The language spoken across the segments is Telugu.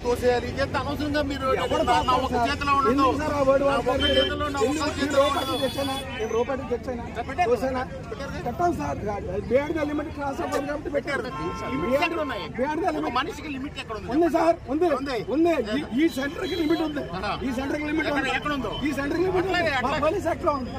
తోసేయాలి ఇదంతా అనవసరంగా మీరు నా ఒక చేతిలో ఉండదు మనిషికి లిమిట్ ఎక్కడ ఉంది సార్? ఉంది. ఈ సెంటర్ కి లిమిట్ ఉంది. ఈ సెంటర్ కి లిమిట్ ఎక్కడ ఉందో ఈ సెంటర్ లిమిట్ పోలీస్ యాక్ట్ లో ఉంది.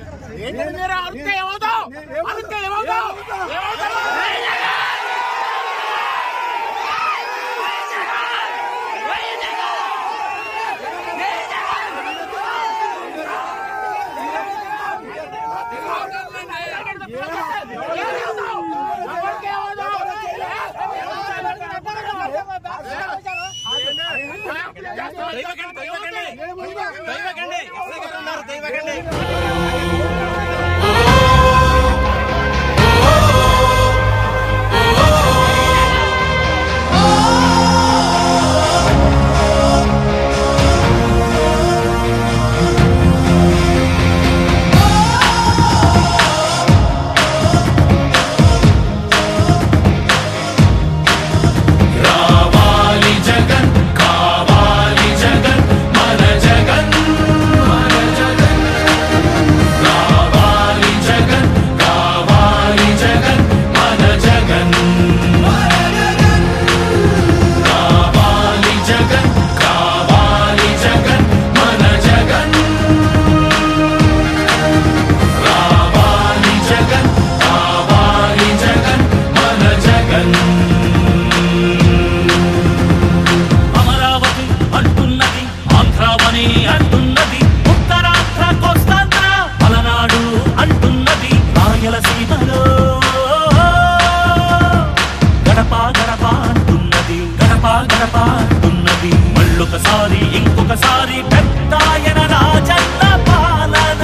మళ్ళొకసారి ఇంకొకసారి పెద్దాయన రాజన్న పాలన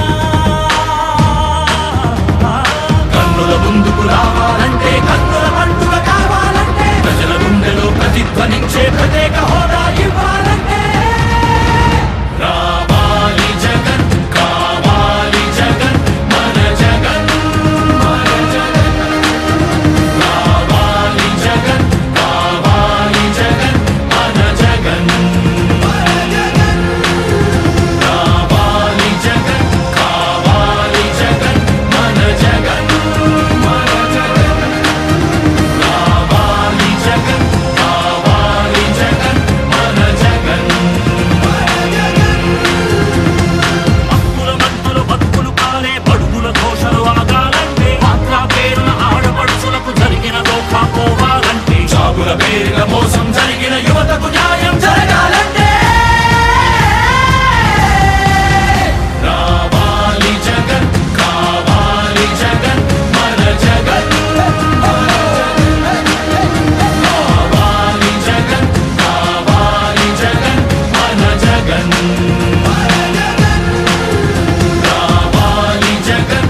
కన్నుల ముందుకు రావాలంటే కన్నుల పండుగ కావాలంటే ప్రజల గుండెలో ప్రతిధ్వనించే ప్రత్యేక హోదా ఇవ్వాలంటే రావాలి జగన్ కావాలి జగన్ మన జగన్ రావాలి జగన్ కావాలి జగన్ మన జగన్ పేరుగా మోసం జరిగిన యువతకు న్యాయం జరగాలంటే రావాలి జగన్ కావాలి జగన్ మన జగన్ కావాలి జగన్ కావాలి జగన్ మన జగన్ రావాలి జగన్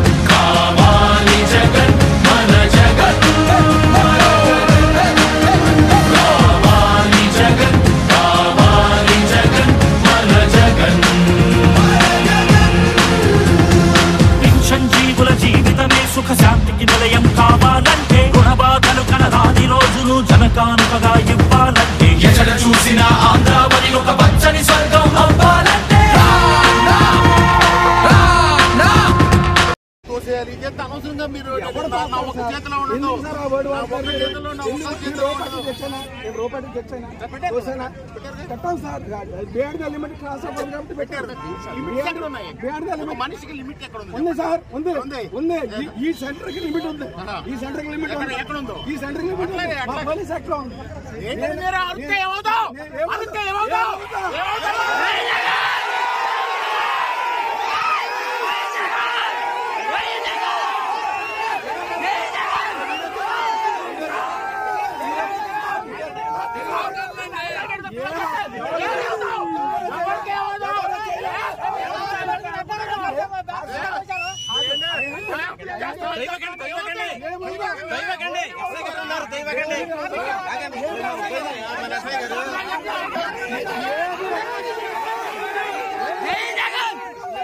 కావాలి జగన్ మన జగన్ జీవితమే సుఖ శాంతికి నిలయం కావాలంటే గుణబాధలు కనరాని రోజును జనకానుకగా ఇవ్వాలంటే ఎక్కడ చూసినా ఆంధ్రావని ఒక పచ్చని స్వర్గం అవ్వాలంటే తోసేయాలి ఇదంతా అనవసరంగా మీరు నా ఒక చేతిలో ఉండదు మనిషికి లిమిట్ ఎక్కడ ఉంది సార్? ఉంది. ఈ సెంటర్ కి లిమిట్ ఉంది. ఈ సెంటర్ కి లిమిట్ ఎక్కడ ఉందో ఈ సెంటర్ లిమిట్ పోలీస్ యాక్ట్ లో ఉంది. దైవకండి